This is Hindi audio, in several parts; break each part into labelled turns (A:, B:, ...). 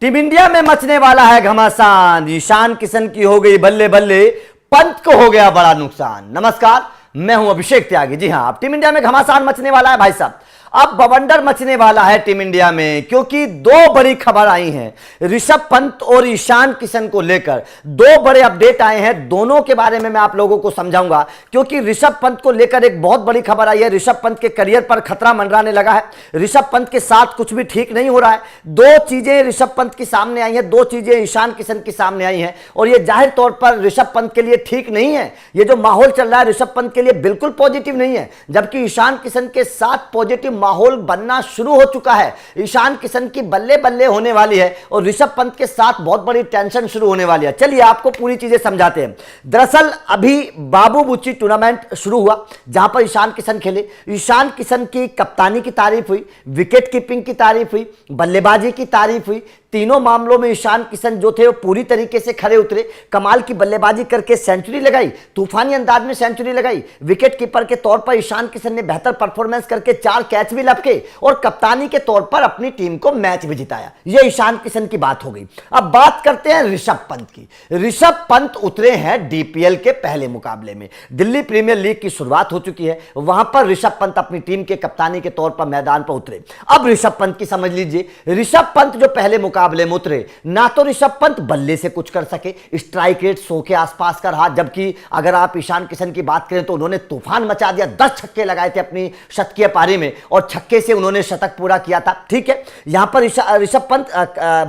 A: टीम इंडिया में मचने वाला है घमासान। ईशान किशन की हो गई बल्ले बल्ले, पंत को हो गया बड़ा नुकसान। नमस्कार, मैं हूं अभिषेक त्यागी। जी हां, अब टीम इंडिया में घमासान मचने वाला है भाई साहब। अब बवंडर मचने वाला है टीम इंडिया में, क्योंकि दो बड़ी खबर आई हैं ऋषभ पंत और ईशान किशन को लेकर। दो बड़े अपडेट आए हैं, दोनों के बारे में मैं आप लोगों को समझाऊंगा। क्योंकि ऋषभ पंत को लेकर एक बहुत बड़ी खबर आई है। ऋषभ पंत के करियर पर खतरा मंडराने लगा है। ऋषभ पंत के साथ कुछ भी ठीक नहीं हो रहा है। दो चीजें ऋषभ पंत की सामने आई हैं, दो चीजें ईशान किशन की सामने आई हैं, और ये जाहिर तौर पर ऋषभ पंत के लिए ठीक नहीं है। ये जो माहौल चल रहा है ऋषभ पंत के लिए बिल्कुल पॉजिटिव नहीं है, जबकि ईशान किशन के साथ पॉजिटिव माहौल बनना शुरू हो चुका है। ईशान किशन की बल्ले बल्ले होने वाली है और ऋषभ पंत के साथ बहुत बड़ी टेंशन शुरू होने वाली है। चलिए आपको पूरी चीजें समझाते हैं। दरअसल अभी बाबू बुच्ची टूर्नामेंट शुरू हुआ, जहां पर ईशान किशन खेले। ईशान किशन की कप्तानी की तारीफ हुई, विकेट कीपिंग की तारीफ हुई, बल्लेबाजी की तारीफ हुई। तीनों मामलों में ईशान किशन जो थे वो पूरी तरीके से खरे उतरे। कमाल की बल्लेबाजी करके सेंचुरी लगाई, तूफानी अंदाज में सेंचुरी लगाई। विकेट कीपर के तौर पर ईशान किशन ने बेहतर परफॉर्मेंस करके 4 कैच भी लपके और कप्तानी के तौर पर अपनी टीम को मैच भी जिताया। यह ईशान किशन की बात हो गई। अब बात करते हैं ऋषभ पंत की। ऋषभ पंत उतरे हैं डीपीएल के पहले मुकाबले में। दिल्ली प्रीमियर लीग की शुरुआत हो चुकी है, वहां पर ऋषभ पंत अपनी टीम के कप्तानी के तौर पर मैदान पर उतरे। अब ऋषभ पंत की समझ लीजिए, ऋषभ पंत जो पहले मुकाबले में उतरे, ना तो ऋषभ पंत बल्ले से कुछ कर सके, स्ट्राइक रेट 100 के आसपास का रहा। जबकि अगर आप ईशान किशन की बात करें तो उन्होंने तूफान मचा दिया, 10 छक्के लगाए थे अपनी शतकीय पारी में और छक्के से उन्होंने शतक पूरा किया था। ठीक है, यहां पर ऋषभ पंत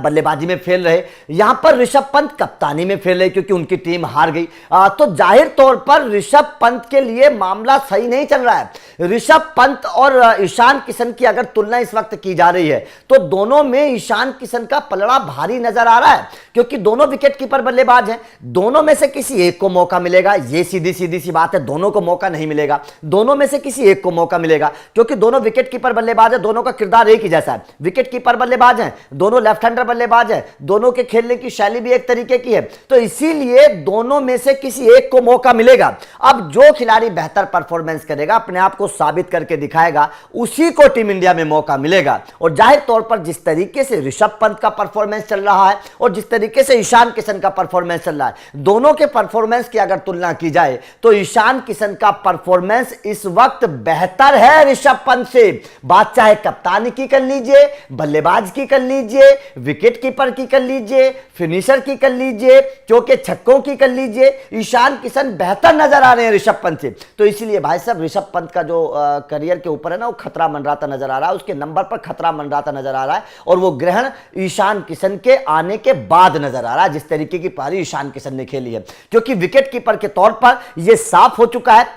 A: बल्लेबाजी में फेल रहे, यहां पर ऋषभ पंत कप्तानी में फेल रहे क्योंकि उनकी टीम हार गई। तो जाहिर तौर पर ऋषभ पंत के लिए मामला सही नहीं चल रहा है। ऋषभ पंत और ईशान किशन की अगर तुलना इस वक्त की जा रही है तो दोनों में ईशान किशन का पलड़ा भारी नजर आ रहा है, क्योंकि दोनों विकेट कीपर बल्लेबाज हैं। दोनों में से किसी एक को मौका मिलेगा, ये सीधी सी बात है। दोनों को मौका नहीं मिलेगा, दोनों में से किसी एक को मौका मिलेगा, क्योंकि दोनों विकेट कीपर बल्लेबाज है। दोनों का किरदार एक ही जैसा है, विकेट कीपर बल्लेबाज हैं, दोनों लेफ्ट हैंडर बल्लेबाज हैं, दोनों के खेलने की शैली भी एक तरीके की है। तो इसीलिए दोनों में से किसी एक को मौका मिलेगा। अब जो खिलाड़ी बेहतर परफॉर्मेंस करेगा, अपने आप को साबित करके दिखाएगा, उसी को टीम इंडिया में मौका मिलेगा। और जाहिर तौर पर जिस तरीके से ऋषभ पंत का परफॉर्मेंस चल रहा है और जिस तरीके से ईशान किशन का परफॉर्मेंस चल रहा है, दोनों के परफॉर्मेंस की अगर तुलना की जाए तो ईशान किशन का परफॉर्मेंस इस वक्त बेहतर है ऋषभ पंत से। बात चाहे कप्तानी की कर लीजिए, बल्लेबाज की कर लीजिए, विकेट कीपर की कर लीजिए, फिनिशर की कर लीजिए, चौके छक्कों की कर लीजिए, ईशान किशन बेहतर नजर आ रहे हैं ऋषभ पंत से। तो इसीलिए भाई साहब ऋषभ पंत का जो करियर के ऊपर है ना, वो खतरा मंडराता नजर आ रहा है, उसके नंबर पर खतरा मंडराता नजर आ रहा है। और वो ग्रहण ईशान किशन के आने के बाद नजर आ रहा है, जिस तरीके की पारी ईशान किशन ने खेली है। क्योंकि विकेट कीपर के तौर पर यह साफ हो चुका है,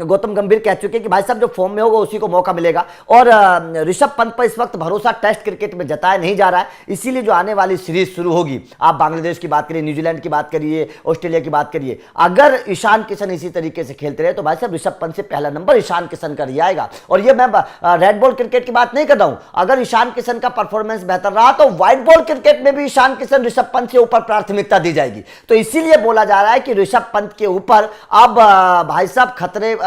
A: गौतम गंभीर कह चुके कि भाई साहब जो फॉर्म में होगा उसी को मौका मिलेगा। और ऋषभ पंत पर इस वक्त भरोसा टेस्ट क्रिकेट में जताया नहीं जा रहा है। इसीलिए जो आने वाली सीरीज शुरू होगी, आप बांग्लादेश की बात करिए, न्यूजीलैंड की बात करिए, ऑस्ट्रेलिया की बात करिए, अगर ईशान किशन इसी तरीके से खेलते रहे तो भाई साहब ऋषभ पंत से पहला नंबर ईशान किशन का ही आएगा। और ये मैं रेड बॉल क्रिकेट की बात नहीं कर रहा हूं, अगर ईशान किशन का परफॉर्मेंस बेहतर रहा तो व्हाइट बॉल क्रिकेट में भी ईशान किशन ऋषभ पंत से ऊपर प्राथमिकता दी जाएगी। तो इसीलिए बोला जा रहा है कि ऋषभ पंत के ऊपर अब भाई साहब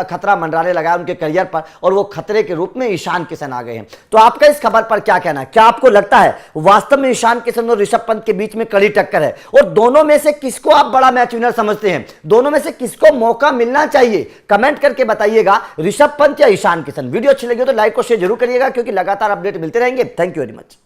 A: खतरा मंडराने लगा है उनके करियर पर, और वो खतरे के रूप में ईशान किशन आ गए हैं। तो आपका इस खबर पर क्या कहना है? क्या आपको लगता है वास्तव में ईशान किशन और ऋषभ पंत के बीच में कड़ी टक्कर है? और दोनों में से किसको आप बड़ा मैच विनर समझते हैं? दोनों में से किसको मौका मिलना चाहिए? कमेंट करके बताइएगा, ऋषभ पंत या ईशान किशन। वीडियो अच्छी लगी हो तो लाइक और शेयर जरूर करिएगा, क्योंकि लगातार अपडेट मिलते रहेंगे। Thank you very much.